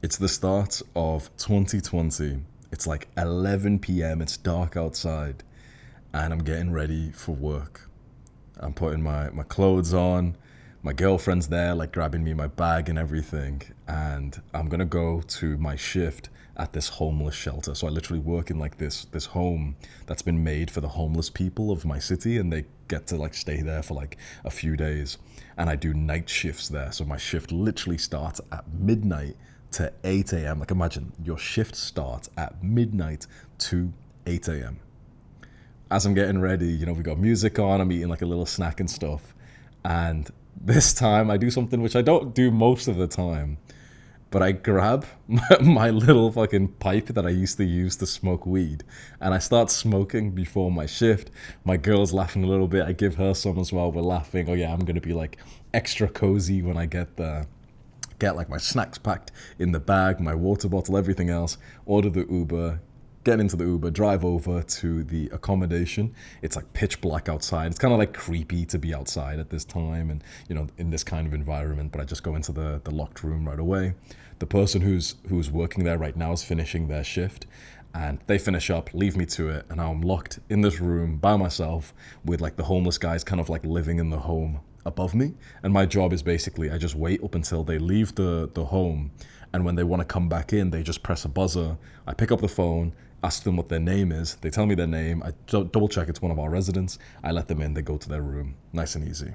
It's the start of 2020. It's like 11 p.m. It's dark outside, and I'm getting ready for work. I'm putting my clothes on. My girlfriend's there, like grabbing me my bag and everything. And I'm gonna go to my shift at this homeless shelter. So I literally work in like this home that's been made for the homeless people of my city, and they get to like stay there for like a few days. And I do night shifts there. So my shift literally starts at midnight to 8 a.m. Like imagine your shift starts at midnight to 8 a.m. As I'm getting ready, we got music on, I'm eating like a little snack and stuff. And this time I do something which I don't do most of the time, but I grab my little fucking pipe that I used to use to smoke weed, and I start smoking before my shift. My girl's laughing a little bit. I give her some as well. We're laughing. Oh yeah, I'm going to be like extra cozy when I get there. Get like my snacks packed in the bag, my water bottle, everything else. Order the Uber, get into the Uber, drive over to the accommodation. It's like pitch black outside. It's kind of like creepy to be outside at this time and, in this kind of environment. But I just go into the locked room right away. The person who's working there right now is finishing their shift. And they finish up, leave me to it. And now I'm locked in this room by myself with like the homeless guys kind of like living in the home above me. And my job is basically I just wait up until they leave the home, and when they want to come back in they just press a buzzer. I pick up the phone, ask them what their name is, they tell me their name, I double check it's one of our residents, I let them in, they go to their room. Nice and easy.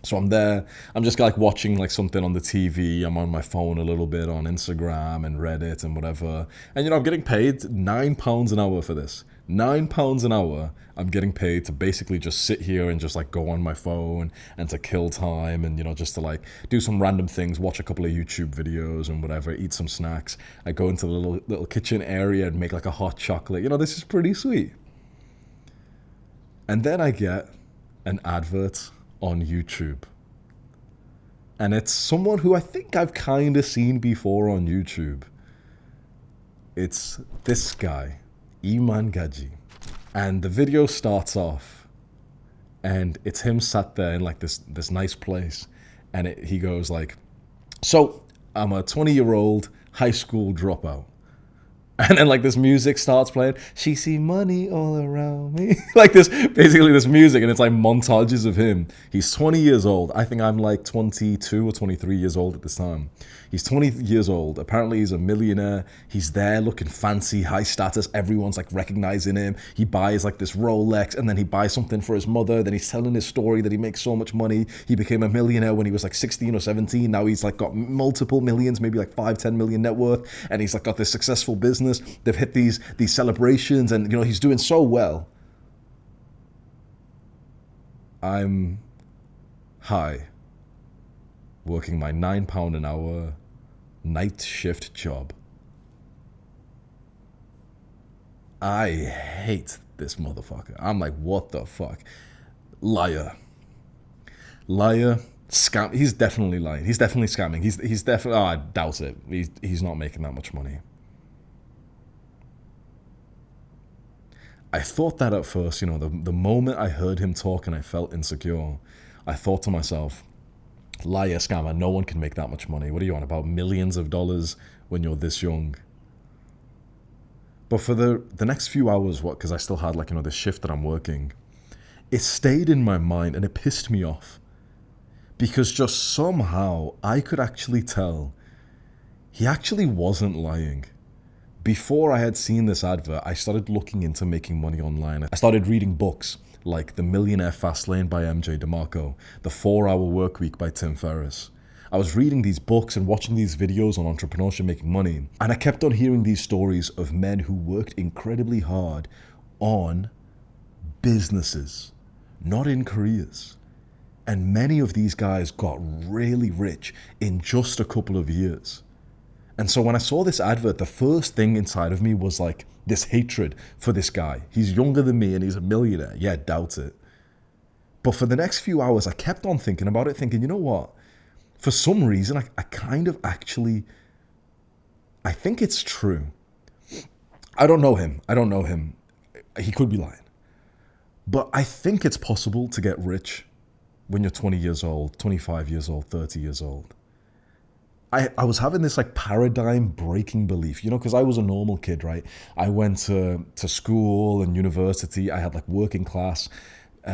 So I'm there, I'm just like watching like something on the TV, I'm on my phone a little bit on Instagram and Reddit and whatever. And I'm getting paid £9 an hour for this. £9 an hour I'm getting paid to basically just sit here and just like go on my phone and to kill time and just to like do some random things, watch a couple of YouTube videos and whatever, eat some snacks. I go into the little kitchen area and make like a hot chocolate. This is pretty sweet. And then I get an advert on YouTube. And it's someone who I think I've kind of seen before on YouTube. It's this guy, Iman Gadzhi. And the video starts off and it's him sat there in like this nice place. And he goes like, so I'm a 20-year-old high school dropout. And then like this music starts playing. She see money all around me. Like basically this music, and it's like montages of him. He's 20 years old. I think I'm like 22 or 23 years old at this time. He's 20 years old. Apparently he's a millionaire. He's there looking fancy, high status. Everyone's like recognizing him. He buys like this Rolex, and then he buys something for his mother. Then he's telling his story that he makes so much money. He became a millionaire when he was like 16 or 17. Now he's like got multiple millions, maybe like 5-10 million net worth. And he's like got this successful business. They've hit these celebrations, and he's doing so well. I'm high, working my £9 an hour night shift job. I hate this motherfucker. I'm like, what the fuck? Liar, scam. He's definitely lying. He's definitely scamming. He's definitely. Oh, I doubt it. He's not making that much money. I thought that at first, the moment I heard him talk and I felt insecure, I thought to myself, liar, scammer, no one can make that much money. What are you on about? Millions of dollars when you're this young. But for the next few hours, because I still had the shift that I'm working, it stayed in my mind and it pissed me off. Because just somehow I could actually tell he actually wasn't lying. Before I had seen this advert, I started looking into making money online. I started reading books like The Millionaire Fastlane by MJ DeMarco, The 4-Hour Workweek by Tim Ferriss. I was reading these books and watching these videos on entrepreneurship making money, and I kept on hearing these stories of men who worked incredibly hard on businesses, not in careers. And many of these guys got really rich in just a couple of years. And so when I saw this advert, the first thing inside of me was like this hatred for this guy. He's younger than me and he's a millionaire. Yeah, doubt it. But for the next few hours, I kept on thinking about it, thinking, you know what? For some reason, I kind of actually, I think it's true. I don't know him. He could be lying. But I think it's possible to get rich when you're 20 years old, 25 years old, 30 years old. I was having this like paradigm breaking belief, because I was a normal kid, right? I went to school and university. I had like working class,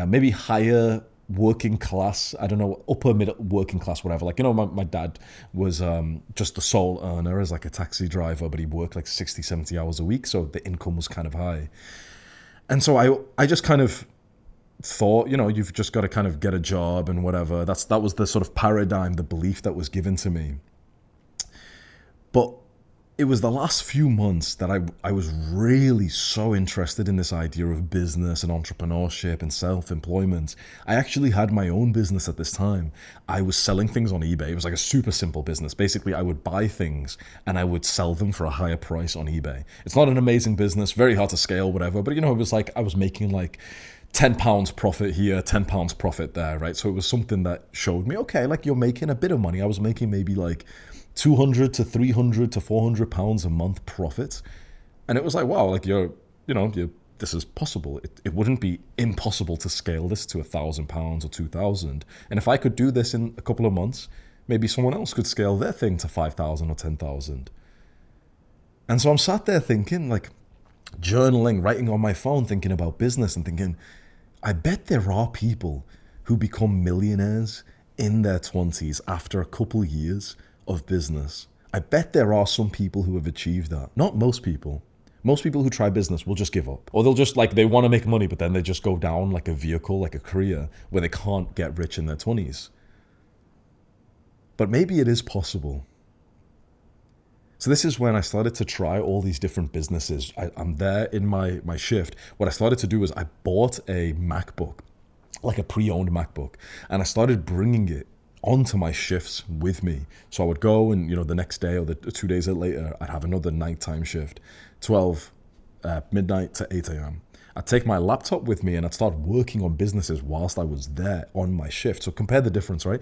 maybe higher working class, I don't know, upper middle working class, whatever. Like, my dad was just the sole earner as like a taxi driver, but he worked like 60, 70 hours a week. So the income was kind of high. And so I just kind of thought, you've just got to kind of get a job and whatever. That was the sort of paradigm, the belief that was given to me. But it was the last few months that I was really so interested in this idea of business and entrepreneurship and self-employment. I actually had my own business at this time. I was selling things on eBay. It was like a super simple business. Basically, I would buy things and I would sell them for a higher price on eBay. It's not an amazing business, very hard to scale, whatever. But, it was like I was making like £10 profit here, £10 profit there, right? So it was something that showed me, okay, like you're making a bit of money. I was making maybe like 200 to 300 to 400 pounds a month profit. And it was like, wow, like this is possible. It wouldn't be impossible to scale this to £1,000 or 2,000. And if I could do this in a couple of months, maybe someone else could scale their thing to 5,000 or 10,000. And so I'm sat there thinking, like, journaling, writing on my phone, thinking about business and thinking, I bet there are people who become millionaires in their 20s after a couple years of business. I bet there are some people who have achieved that. Not most people. Most people who try business will just give up. Or they'll just they want to make money, but then they just go down like a vehicle, like a career where they can't get rich in their 20s. But maybe it is possible. So this is when I started to try all these different businesses. I'm there in my shift. What I started to do is I bought a MacBook, like a pre-owned MacBook, and I started bringing it onto my shifts with me. So I would go and, the next day or the 2 days later, I'd have another nighttime shift, 12 midnight to 8 a.m. I'd take my laptop with me and I'd start working on businesses whilst I was there on my shift. So compare the difference, right?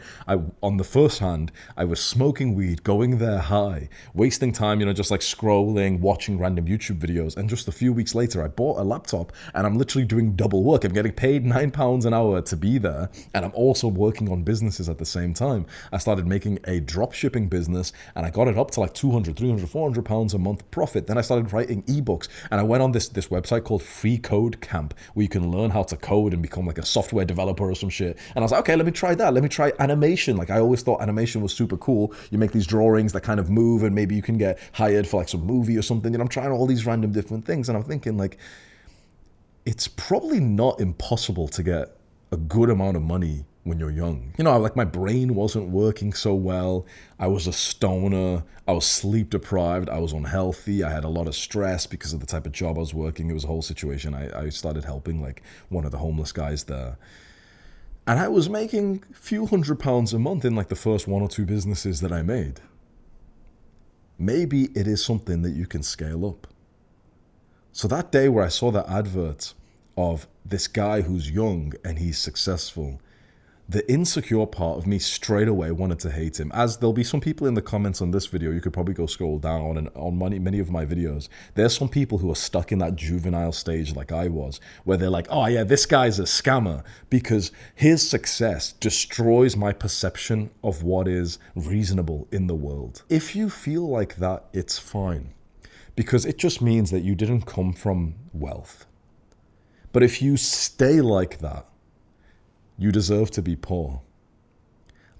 On the first hand, I was smoking weed, going there high, wasting time, just like scrolling, watching random YouTube videos. And just a few weeks later, I bought a laptop and I'm literally doing double work. I'm getting paid £9 an hour to be there. And I'm also working on businesses at the same time. I started making a drop shipping business and I got it up to like 200, 300, 400 pounds a month profit. Then I started writing ebooks and I went on this website called Free Code Camp where you can learn how to code and become like a software developer or some shit. And I was like, okay, let me try that. Let me try animation. Like I always thought animation was super cool. You make these drawings that kind of move and maybe you can get hired for like some movie or something. And I'm trying all these random different things. And I'm thinking like, it's probably not impossible to get a good amount of money when you're young. Like my brain wasn't working so well. I was a stoner. I was sleep deprived. I was unhealthy. I had a lot of stress because of the type of job I was working. It was a whole situation. I started helping like one of the homeless guys there. And I was making a few £100 a month in like the first one or two businesses that I made. Maybe it is something that you can scale up. So that day where I saw the advert of this guy who's young and he's successful, the insecure part of me straight away wanted to hate him. As there'll be some people in the comments on this video, you could probably go scroll down, and on many of my videos, there's some people who are stuck in that juvenile stage like I was, where they're like, oh yeah, this guy's a scammer because his success destroys my perception of what is reasonable in the world. If you feel like that, it's fine, because it just means that you didn't come from wealth. But if you stay like that, you deserve to be poor.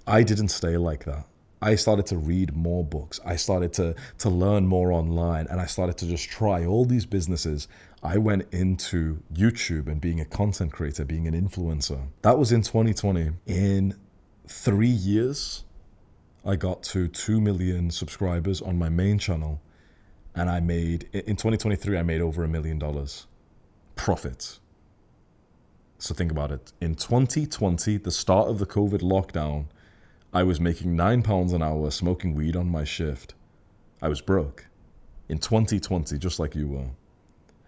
I didn't stay like that. I started to read more books. I started to learn more online, and I started to just try all these businesses. I went into YouTube and being a content creator, being an influencer. That was in 2020. In 3 years, I got to 2 million subscribers on my main channel, and in 2023, I made over $1 million profit. So think about it. In 2020, the start of the COVID lockdown, I was making £9 an hour smoking weed on my shift. I was broke. In 2020, just like you were.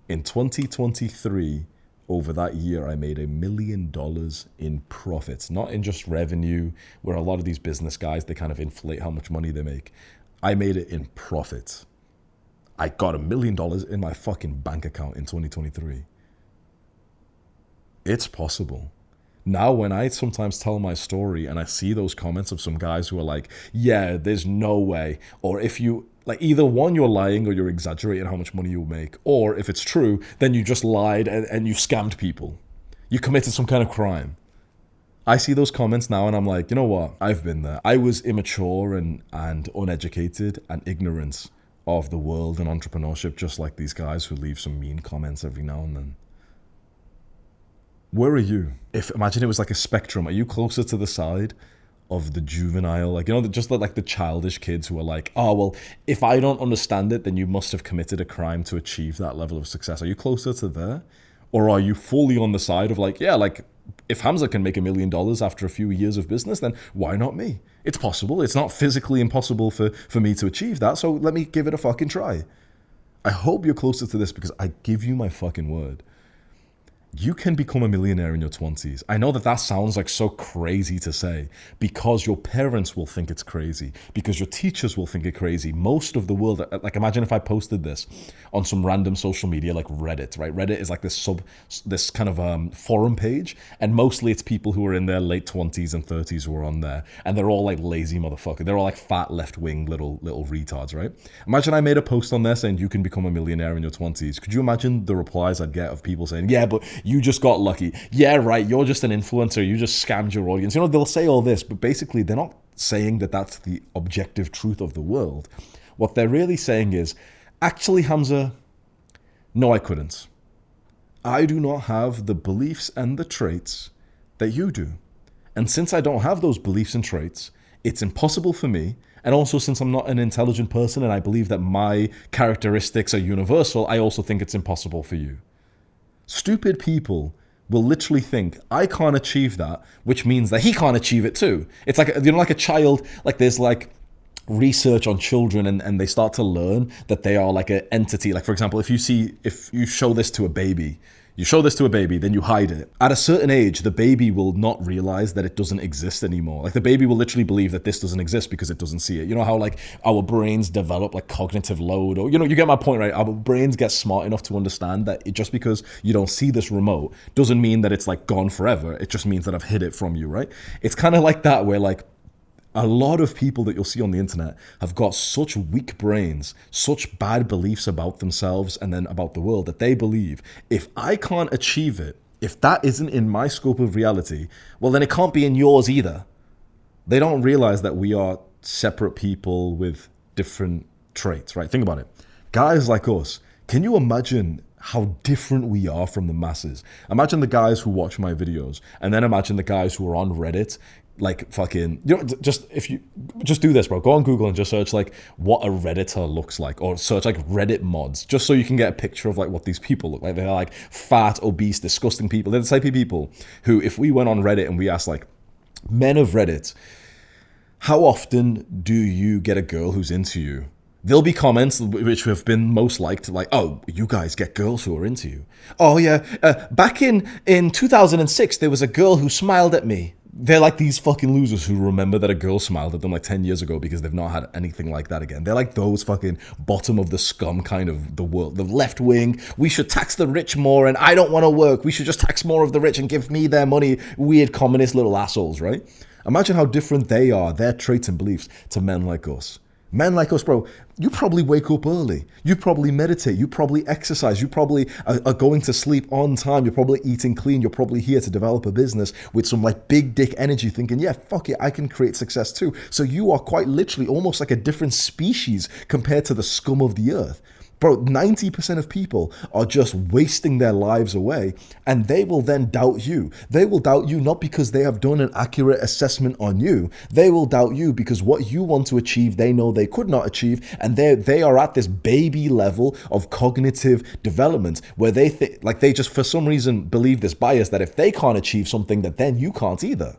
In 2023, over that year, I made $1 million in profits. Not in just revenue, where a lot of these business guys, they kind of inflate how much money they make. I made it in profit. I got $1 million in my fucking bank account in 2023. It's possible. Now, when I sometimes tell my story and I see those comments of some guys who are like, yeah, there's no way. Or if you, like, either one, you're lying or you're exaggerating how much money you make. Or if it's true, then you just lied and you scammed people. You committed some kind of crime. I see those comments now and I'm like, you know what? I've been there. I was immature and uneducated and ignorant of the world and entrepreneurship, just like these guys who leave some mean comments every now and then. Where are you? If imagine it was like a spectrum, are you closer to the side of the juvenile, like, you know, just like the childish kids who are like, oh, well, if I don't understand it, then you must have committed a crime to achieve that level of success. Are you closer to there? Or are you fully on the side of like, yeah, like if Hamza can make $1 million after a few years of business, then why not me? It's possible. It's not physically impossible for me to achieve that. So let me give it a fucking try. I hope you're closer to this because I give you my fucking word. You can become a millionaire in your 20s. I know that that sounds like so crazy to say because your parents will think it's crazy, because your teachers will think it crazy. Most of the world, like imagine if I posted this on some random social media like Reddit, right? Reddit is like this kind of forum page, and mostly it's people who are in their late 20s and 30s who are on there, and they're all like lazy motherfuckers. They're all like fat left-wing little retards, right? Imagine I made a post on there saying you can become a millionaire in your 20s. Could you imagine the replies I'd get of people saying, yeah, but you just got lucky. Yeah, right. You're just an influencer. You just scammed your audience. You know, they'll say all this, but basically they're not saying that that's the objective truth of the world. What they're really saying is, actually, Hamza, no, I couldn't. I do not have the beliefs and the traits that you do. And since I don't have those beliefs and traits, it's impossible for me. And also, since I'm not an intelligent person and I believe that my characteristics are universal, I also think it's impossible for you. Stupid people will literally think, I can't achieve that, which means that he can't achieve it too. It's like, you know, like a child, like there's like research on children and they start to learn that they are like an entity. Like, for example, if you show this to a baby, then you hide it. At a certain age, the baby will not realize that it doesn't exist anymore. Like the baby will literally believe that this doesn't exist because it doesn't see it. You know how like our brains develop like cognitive load, or, you know, you get my point, right? Our brains get smart enough to understand that just because you don't see this remote doesn't mean that it's like gone forever. It just means that I've hid it from you, right? It's kind of like that where like, a lot of people that you'll see on the internet have got such weak brains, such bad beliefs about themselves and then about the world that they believe if I can't achieve it, if that isn't in my scope of reality, well, then it can't be in yours either. They don't realize that we are separate people with different traits, right? Think about it. Guys like us, can you imagine how different we are from the masses? Imagine the guys who watch my videos, and then imagine the guys who are on Reddit, like fucking, you know, just if you just do this, bro, go on Google and just search like what a Redditor looks like, or search like Reddit mods, just so you can get a picture of like what these people look like. They're like fat, obese, disgusting people. They're the type of people who, if we went on Reddit and we asked like men of Reddit, how often do you get a girl who's into you? There'll be comments which have been most liked, like, oh, you guys get girls who are into you. Oh yeah, back in 2006, there was a girl who smiled at me. They're like these fucking losers who remember that a girl smiled at them like 10 years ago because they've not had anything like that again. They're like those fucking bottom of the scum kind of the world. The left wing, we should tax the rich more and I don't want to work. We should just tax more of the rich and give me their money. Weird communist little assholes, right? Imagine how different they are, their traits and beliefs, to men like us. Men like us, bro, you probably wake up early. You probably meditate. You probably exercise. You probably are going to sleep on time. You're probably eating clean. You're probably here to develop a business with some like big dick energy thinking, yeah, fuck it, I can create success too. So you are quite literally almost like a different species compared to the scum of the earth. Bro, 90% of people are just wasting their lives away, and they will then doubt you. They will doubt you not because they have done an accurate assessment on you. They will doubt you because what you want to achieve, they know they could not achieve, and they are at this baby level of cognitive development where they just for some reason believe this bias that if they can't achieve something, that then you can't either.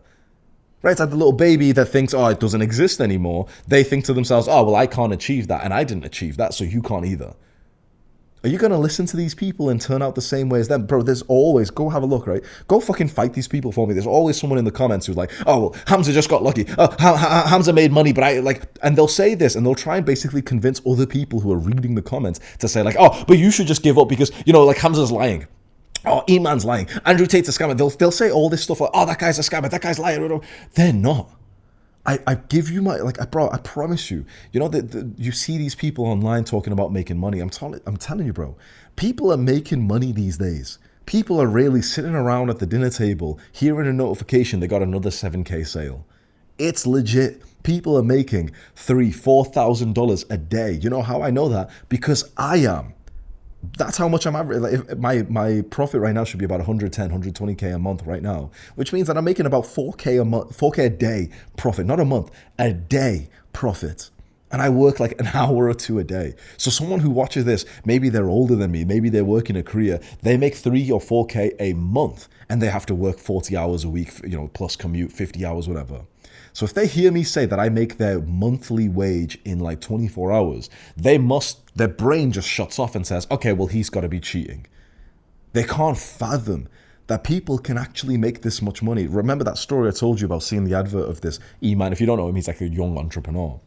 Right, it's like the little baby that thinks, oh, it doesn't exist anymore. They think to themselves, oh, well, I can't achieve that, and I didn't achieve that, so you can't either. Are you going to listen to these people and turn out the same way as them? Bro, there's always, go have a look, right? Go fucking fight these people for me. There's always someone in the comments who's like, oh, well, Hamza just got lucky. Oh, Hamza made money, but I like, and they'll say this and they'll try and basically convince other people who are reading the comments to say like, oh, but you should just give up because, you know, like Hamza's lying. Oh, Iman's lying. Andrew Tate's a scammer. They'll say all this stuff like, oh, that guy's a scammer. That guy's lying. They're not. I give you my, like, I promise you, you know, you see these people online talking about making money. I'm telling you, bro, people are making money these days. People are really sitting around at the dinner table, hearing a notification they got another 7K sale. It's legit. People are making $3,000-$4,000 a day. You know how I know that? Because I am. That's how much I'm average. Like, if my profit right now should be about 110, 120K a month right now, which means that I'm making about 4K a month, 4K a day profit, not a month, a day profit. And I work like an hour or two a day. So someone who watches this, maybe they're older than me, maybe they're working a career, they make 3 or 4K a month and they have to work 40 hours a week, you know, plus commute, 50 hours, whatever. So if they hear me say that I make their monthly wage in like 24 hours, their brain just shuts off and says, okay, well, he's got to be cheating. They can't fathom that people can actually make this much money. Remember that story I told you about seeing the advert of this Iman? If you don't know him, he's like a young entrepreneur.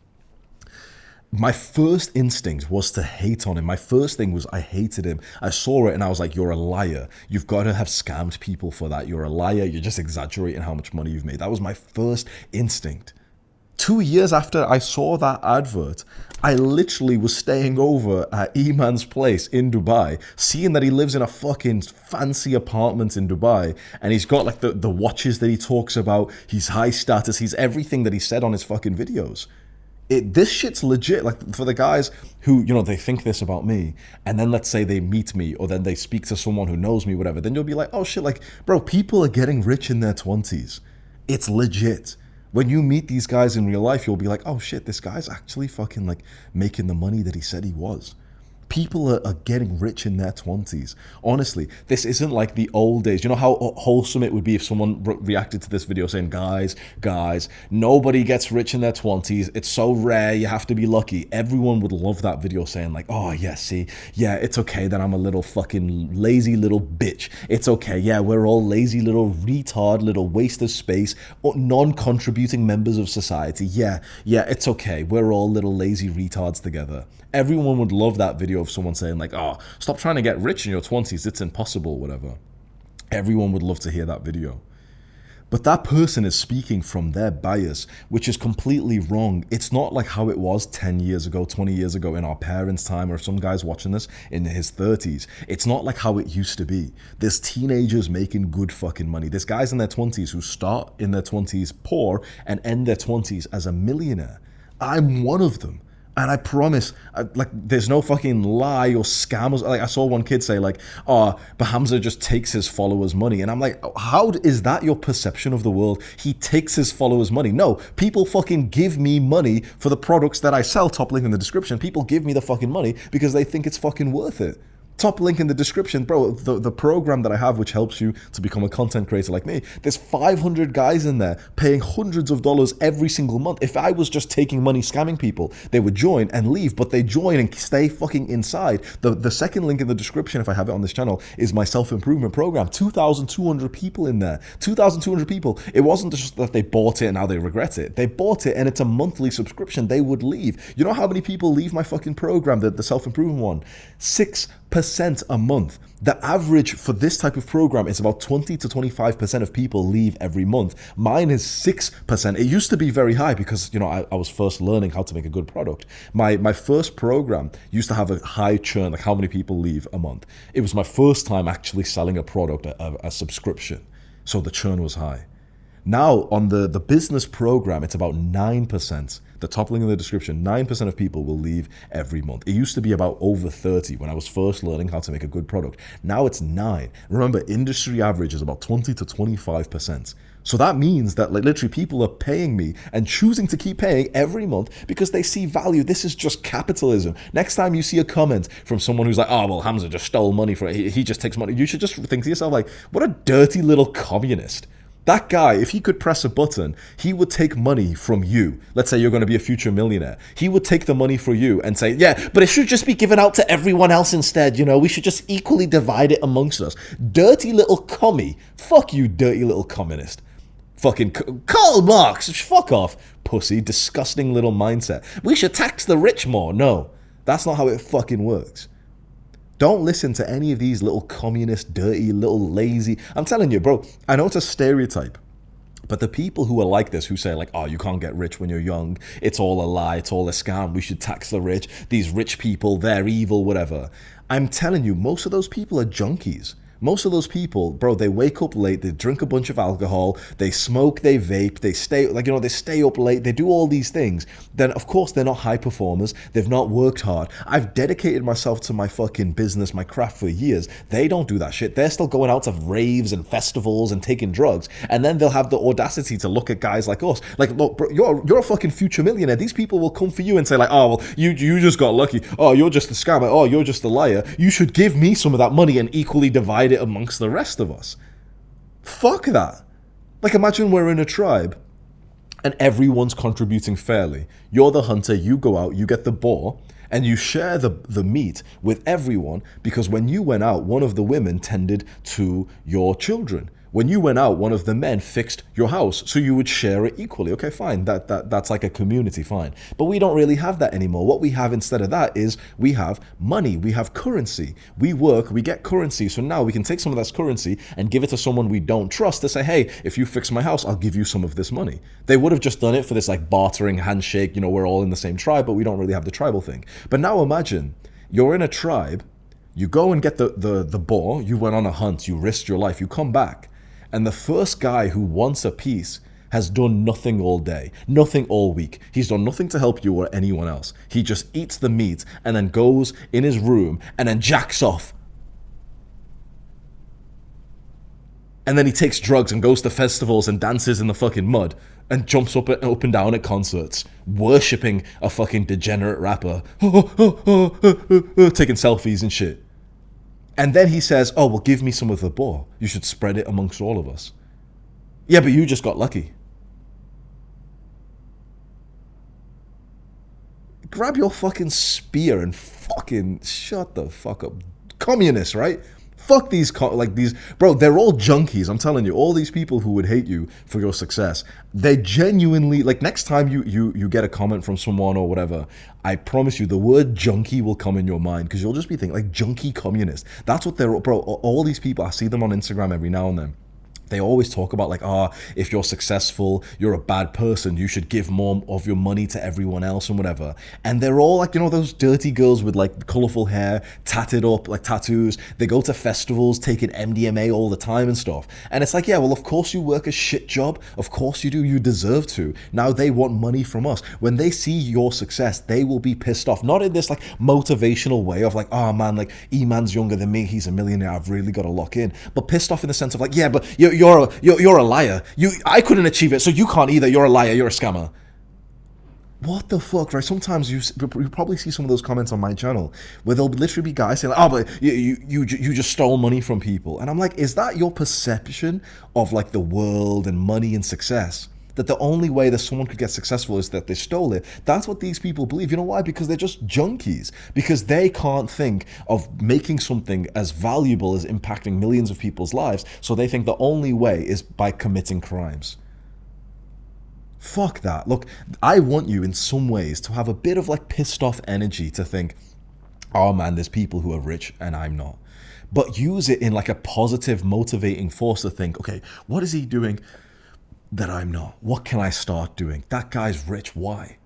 My first instinct was to hate on him. My first thing was I hated him. I saw it and I was like, you're a liar. You've got to have scammed people for that. You're a liar. You're just exaggerating how much money you've made. That was my first instinct. 2 years after I saw that advert, I literally was staying over at Iman's place in Dubai, seeing that he lives in a fucking fancy apartment in Dubai, and he's got like the watches that he talks about, he's high status, he's everything that he said on his fucking videos. This shit's legit. Like, for the guys who, you know, they think this about me, and then let's say they meet me, or then they speak to someone who knows me, whatever, then you'll be like, oh shit, like, bro, people are getting rich in their 20s. It's legit. When you meet these guys in real life, you'll be like, oh shit, this guy's actually fucking like making the money that he said he was. People are getting rich in their 20s. Honestly, this isn't like the old days. You know how wholesome it would be if someone reacted to this video saying, guys, nobody gets rich in their 20s. It's so rare. You have to be lucky. Everyone would love that video saying like, oh yeah, see, yeah, it's okay that I'm a little fucking lazy little bitch. It's okay. Yeah, we're all lazy little retard, little waste of space, or non-contributing members of society. Yeah, it's okay. We're all little lazy retards together. Everyone would love that video of someone saying like, oh, stop trying to get rich in your 20s. It's impossible, whatever. Everyone would love to hear that video. But that person is speaking from their bias, which is completely wrong. It's not like how it was 10 years ago, 20 years ago in our parents' time, or some guy's watching this in his 30s. It's not like how it used to be. There's teenagers making good fucking money. There's guys in their 20s who start in their 20s poor and end their 20s as a millionaire. I'm one of them. And I promise, like, there's no fucking lie or scam. Like, I saw one kid say, like, oh, but Hamza just takes his followers' money. And I'm like, how is that your perception of the world? He takes his followers' money. No, people fucking give me money for the products that I sell. Top link in the description. People give me the fucking money because they think it's fucking worth it. Top link in the description, bro. The program that I have, which helps you to become a content creator like me, there's 500 guys in there paying hundreds of dollars every single month. If I was just taking money, scamming people, they would join and leave, but they join and stay fucking inside. The second link in the description, if I have it on this channel, is my self-improvement program. 2,200 people in there. 2,200 people. It wasn't just that they bought it and now they regret it. They bought it and it's a monthly subscription. They would leave. You know how many people leave my fucking program, the self-improvement one? 6% a month. The average for this type of program is about 20 to 25% of people leave every month. Mine is 6%. It used to be very high because, you know, I was first learning how to make a good product. My first program used to have a high churn, like how many people leave a month. It was my first time actually selling a product, a subscription. So the churn was high. Now on the business program, it's about 9%. The top link in the description, 9% of people will leave every month. It used to be about over 30 when I was first learning how to make a good product. Now it's 9. Remember, industry average is about 20 to 25%. So that means that like literally people are paying me and choosing to keep paying every month because they see value. This is just capitalism. Next time you see a comment from someone who's like, oh, well, Hamza just stole money for it. He just takes money. You should just think to yourself like, what a dirty little communist. That guy, if he could press a button, he would take money from you. Let's say you're going to be a future millionaire. He would take the money for you and say, yeah, but it should just be given out to everyone else instead. You know, we should just equally divide it amongst us. Dirty little commie. Fuck you, dirty little communist. Fucking Karl Marx. Fuck off, pussy. Disgusting little mindset. We should tax the rich more. No, that's not how it fucking works. Don't listen to any of these little communist, dirty, little lazy. I'm telling you, bro, I know it's a stereotype. But the people who are like this, who say like, oh, you can't get rich when you're young, it's all a lie, it's all a scam, we should tax the rich, these rich people, they're evil, whatever. I'm telling you, most of those people are junkies. Most of those people, bro, they wake up late, they drink a bunch of alcohol, they smoke, they vape, they stay, like, they stay up late, they do all these things. Then, of course, they're not high performers. They've not worked hard. I've dedicated myself to my fucking business, my craft for years. They don't do that shit. They're still going out to raves and festivals and taking drugs. And then they'll have the audacity to look at guys like us. Like, look, bro, you're a fucking future millionaire. These people will come for you and say like, oh, well, you just got lucky. Oh, you're just a scammer. Oh, you're just a liar. You should give me some of that money and equally divide it amongst the rest of us. Fuck that. Like, imagine we're in a tribe and everyone's contributing fairly. You're the hunter, you go out, you get the boar, and you share the meat with everyone, because when you went out, one of the women tended to your children. When you went out, one of the men fixed your house, so you would share it equally. Okay, fine, that's like a community, fine. But we don't really have that anymore. What we have instead of that is we have money, we have currency. We work, we get currency, so now we can take some of that currency and give it to someone we don't trust to say, hey, if you fix my house, I'll give you some of this money. They would have just done it for this like bartering handshake, we're all in the same tribe, but we don't really have the tribal thing. But now imagine, you're in a tribe, you go and get the boar, you went on a hunt, you risked your life, you come back, and the first guy who wants a piece has done nothing all day, nothing all week. He's done nothing to help you or anyone else. He just eats the meat and then goes in his room and then jacks off. And then he takes drugs and goes to festivals and dances in the fucking mud and jumps up and down at concerts, worshipping a fucking degenerate rapper, taking selfies and shit. And then he says, oh, well, give me some of the boar. You should spread it amongst all of us. Yeah, but you just got lucky. Grab your fucking spear and fucking shut the fuck up. Communists, right? Fuck these, bro, they're all junkies. I'm telling you, all these people who would hate you for your success, they genuinely, like, next time you get a comment from someone or whatever, I promise you the word junkie will come in your mind, because you'll just be thinking, like, junkie communist. That's what they're, bro, all these people, I see them on Instagram every now and then. They always talk about like, if you're successful, you're a bad person, you should give more of your money to everyone else and whatever. And they're all like, those dirty girls with like colorful hair, tatted up, like tattoos. They go to festivals, taking MDMA all the time and stuff. And it's like, yeah, well, of course you work a shit job. Of course you do. You deserve to. Now they want money from us. When they see your success, they will be pissed off. Not in this like motivational way of like, oh man, like Iman's younger than me, he's a millionaire, I've really got to lock in. But pissed off in the sense of like, yeah, but you're a liar. I couldn't achieve it, so you can't either. You're a liar. You're a scammer. What the fuck, right? Sometimes you probably see some of those comments on my channel where there'll literally be guys saying, like, oh, but you just stole money from people. And I'm like, is that your perception of like the world and money and success? That the only way that someone could get successful is that they stole it. That's what these people believe. You know why? Because they're just junkies. Because they can't think of making something as valuable as impacting millions of people's lives. So they think the only way is by committing crimes. Fuck that. Look, I want you in some ways to have a bit of like pissed off energy to think, oh man, there's people who are rich and I'm not. But use it in like a positive, motivating force to think, okay, what is he doing that I'm not? What can I start doing? That guy's rich. Why?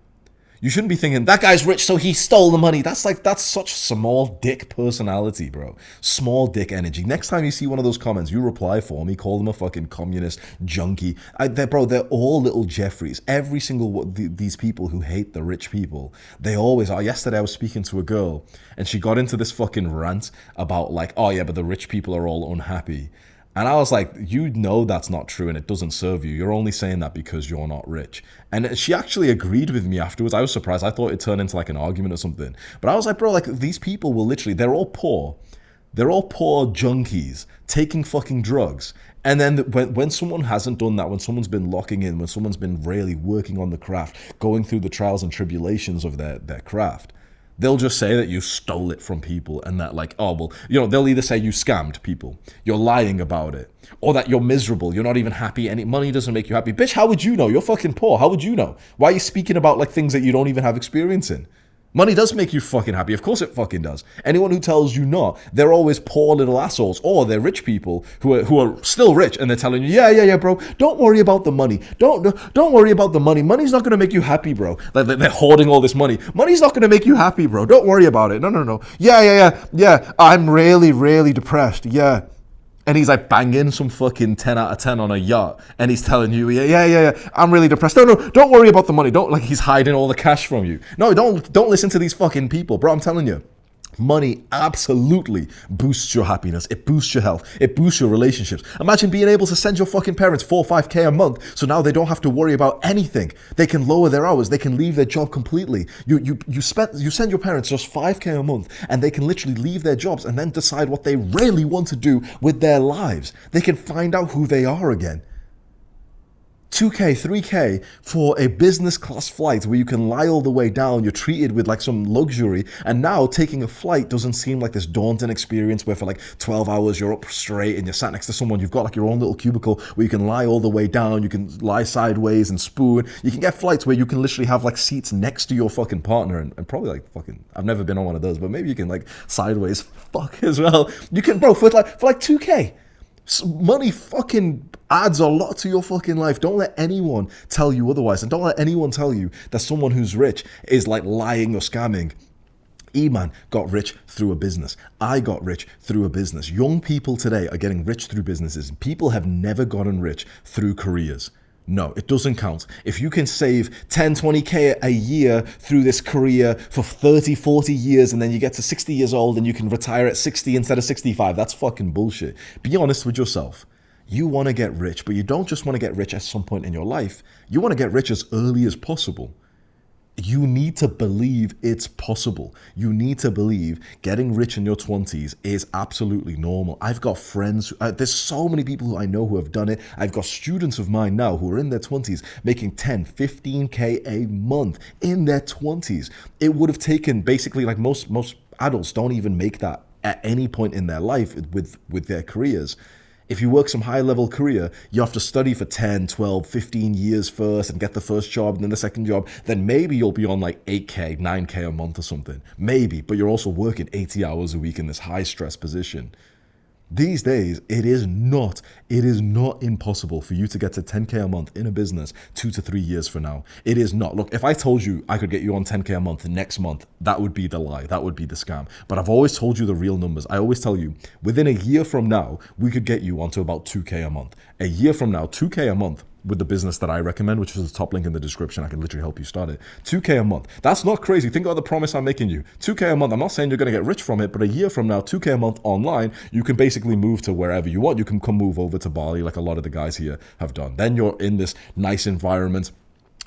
You shouldn't be thinking, that guy's rich, so he stole the money. That's such small dick personality, bro. Small dick energy. Next time you see one of those comments, you reply for me, call them a fucking communist junkie. They're all little Jeffreys. Every single these people who hate the rich people, they always are. Yesterday I was speaking to a girl, and she got into this fucking rant about like, oh yeah, but the rich people are all unhappy. And I was like, that's not true and it doesn't serve you. You're only saying that because you're not rich. And she actually agreed with me afterwards. I was surprised. I thought it turned into like an argument or something. But I was like, bro, like these people will literally, they're all poor. They're all poor junkies taking fucking drugs. And then when someone hasn't done that, when someone's been locking in, when someone's been really working on the craft, going through the trials and tribulations of their craft, they'll just say that you stole it from people and that like, oh, well, they'll either say you scammed people, you're lying about it, or that you're miserable, you're not even happy, and money doesn't make you happy. Bitch, how would you know? You're fucking poor. How would you know? Why are you speaking about like things that you don't even have experience in? Money does make you fucking happy. Of course it fucking does. Anyone who tells you not, they're always poor little assholes, or they're rich people who are still rich, and they're telling you, yeah, bro, don't worry about the money. Don't worry about the money. Money's not gonna make you happy, bro. Like they're hoarding all this money. Money's not gonna make you happy, bro. Don't worry about it. No. Yeah. I'm really depressed. Yeah. And he's like banging some fucking 10 out of 10 on a yacht. And he's telling you, yeah, I'm really depressed. No, don't worry about the money. Don't, like, he's hiding all the cash from you. No, don't listen to these fucking people. Bro, I'm telling you. Money absolutely boosts your happiness. It boosts your health. It boosts your relationships. Imagine being able to send your fucking parents 4 or 5K a month, so now they don't have to worry about anything. They can lower their hours. They can leave their job completely. You send your parents just 5K a month, and they can literally leave their jobs and then decide what they really want to do with their lives. They can find out who they are again. 2K, 3K for a business class flight where you can lie all the way down, you're treated with like some luxury, and now taking a flight doesn't seem like this daunting experience where for like 12 hours you're up straight and you're sat next to someone, you've got like your own little cubicle where you can lie all the way down, you can lie sideways and spoon. You can get flights where you can literally have like seats next to your fucking partner and probably like fucking, I've never been on one of those, but maybe you can like sideways fuck as well. You can, bro, for like 2K. Money fucking adds a lot to your fucking life. Don't let anyone tell you otherwise. And don't let anyone tell you that someone who's rich is like lying or scamming. Iman got rich through a business. I got rich through a business. Young people today are getting rich through businesses. People have never gotten rich through careers. No, it doesn't count. If you can save 10, 20K a year through this career for 30, 40 years, and then you get to 60 years old and you can retire at 60 instead of 65, that's fucking bullshit. Be honest with yourself. You want to get rich, but you don't just want to get rich at some point in your life. You want to get rich as early as possible. You need to believe it's possible. You need to believe getting rich in your 20s is absolutely normal. I've got friends, there's so many people who I know who have done it. I've got students of mine now who are in their 20s making 10, 15K a month in their 20s. It would have taken basically, like most adults don't even make that at any point in their life with their careers. If you work some high-level career, you have to study for 10, 12, 15 years first and get the first job and then the second job. Then maybe you'll be on like 8K, 9K a month or something. Maybe, but you're also working 80 hours a week in this high-stress position. These days, it is not impossible for you to get to 10K a month in a business 2 to 3 years from now. It is not. Look, if I told you I could get you on 10K a month next month, that would be the lie. That would be the scam. But I've always told you the real numbers. I always tell you, within a year from now, we could get you onto about 2K a month. A year from now, 2K a month with the business that I recommend, which is the top link in the description. I can literally help you start it. 2K a month. That's not crazy. Think about the promise I'm making you. 2K a month. I'm not saying you're going to get rich from it, but a year from now, 2K a month online, you can basically move to wherever you want. You can come move over to Bali like a lot of the guys here have done. Then you're in this nice environment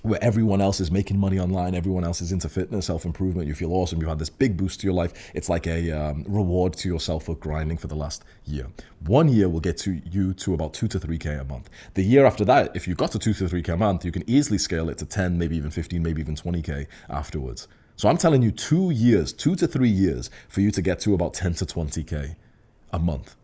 where everyone else is making money online, everyone else is into fitness, self-improvement, you feel awesome, you've had this big boost to your life. It's like a reward to yourself for grinding for the last year. 1 year will get you to about 2 to 3K a month. The year after that, if you got to 2 to 3K a month, you can easily scale it to 10, maybe even 15, maybe even 20K afterwards. So I'm telling you 2 to 3 years for you to get to about 10 to 20K a month.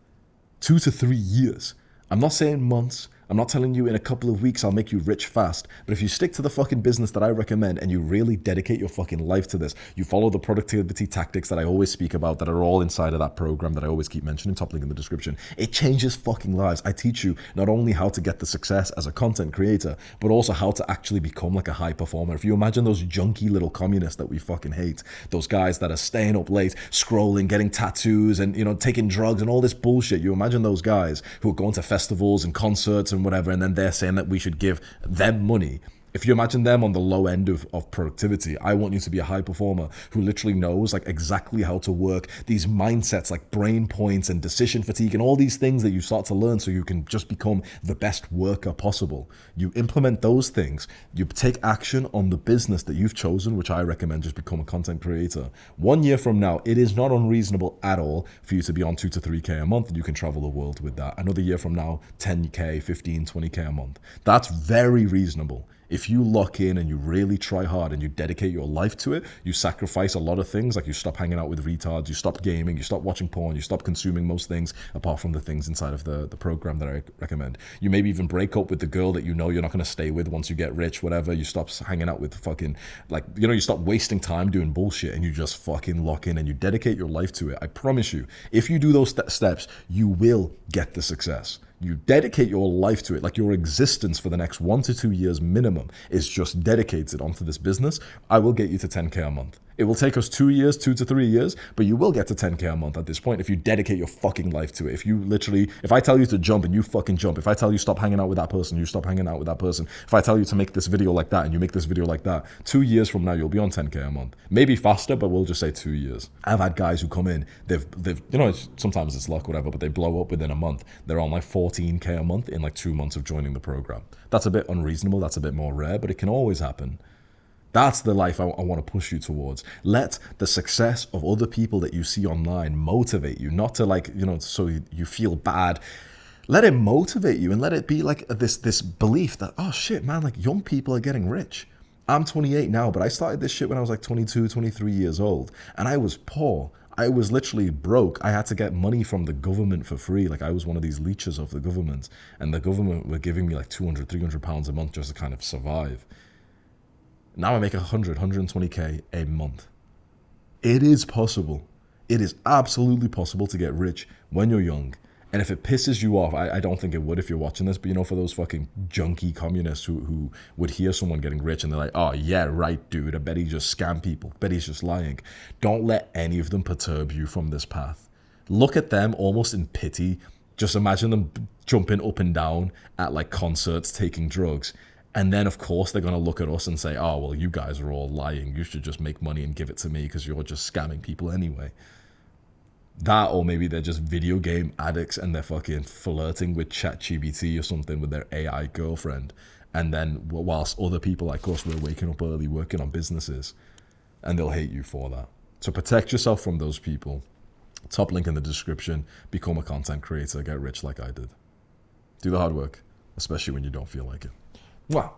2 to 3 years. I'm not saying months. I'm not telling you in a couple of weeks I'll make you rich fast, but if you stick to the fucking business that I recommend and you really dedicate your fucking life to this, you follow the productivity tactics that I always speak about that are all inside of that program that I always keep mentioning, top link in the description, it changes fucking lives. I teach you not only how to get the success as a content creator, but also how to actually become like a high performer. If you imagine those junky little communists that we fucking hate, those guys that are staying up late, scrolling, getting tattoos and, you know, taking drugs and all this bullshit, you imagine those guys who are going to festivals and concerts and whatever, and then they're saying that we should give them money. If you imagine them on the low end of productivity, I want you to be a high performer who literally knows like exactly how to work these mindsets like brain points and decision fatigue and all these things that you start to learn so you can just become the best worker possible. You implement those things, you take action on the business that you've chosen, which I recommend just become a content creator. 1 year from now, it is not unreasonable at all for you to be on 2 to 3K a month and you can travel the world with that. Another year from now, 10K, 15, 20K a month. That's very reasonable. If you lock in and you really try hard and you dedicate your life to it, you sacrifice a lot of things, like you stop hanging out with retards, you stop gaming, you stop watching porn, you stop consuming most things apart from the things inside of the program that I recommend. You maybe even break up with the girl that you know you're not going to stay with once you get rich, whatever. You stop hanging out with fucking, like, you know, you stop wasting time doing bullshit and you just fucking lock in and you dedicate your life to it. I promise you, if you do those steps, you will get the success. You dedicate your life to it, like your existence for the next 1 to 2 years minimum is just dedicated onto this business. I will get you to 10K a month. It will take us 2 years, 2 to 3 years, but you will get to 10K a month at this point if you dedicate your fucking life to it. If I tell you to jump and you fucking jump, if I tell you stop hanging out with that person, you stop hanging out with that person. If I tell you to make this video like that and you make this video like that, 2 years from now, you'll be on 10K a month. Maybe faster, but we'll just say 2 years. I've had guys who come in, they've you know, sometimes it's luck, whatever, but they blow up within a month. They're on like 14K a month in like 2 months of joining the program. That's a bit unreasonable. That's a bit more rare, but it can always happen. That's the life I want to push you towards. Let the success of other people that you see online motivate you, not to, like, you know, so you feel bad. Let it motivate you and let it be like this belief that, oh shit, man, like young people are getting rich. I'm 28 now, but I started this shit when I was like 22, 23 years old, and I was poor. I was literally broke. I had to get money from the government for free. Like, I was one of these leeches of the government, and the government were giving me like 200, 300 pounds a month just to kind of survive. Now I make 100, 120K a month. It is possible. It is absolutely possible to get rich when you're young. And if it pisses you off, I don't think it would if you're watching this, but you know, for those fucking junky communists who would hear someone getting rich and they're like, oh yeah, right, dude, I bet he just scammed people. I bet he's just lying. Don't let any of them perturb you from this path. Look at them almost in pity. Just imagine them jumping up and down at like concerts, taking drugs. And then, of course, they're going to look at us and say, oh, well, you guys are all lying. You should just make money and give it to me because you're just scamming people anyway. That, or maybe they're just video game addicts and they're fucking flirting with ChatGPT or something with their AI girlfriend. And then whilst other people like us, we're waking up early working on businesses, and they'll hate you for that. So protect yourself from those people. Top link in the description. Become a content creator. Get rich like I did. Do the hard work, especially when you don't feel like it. Wow.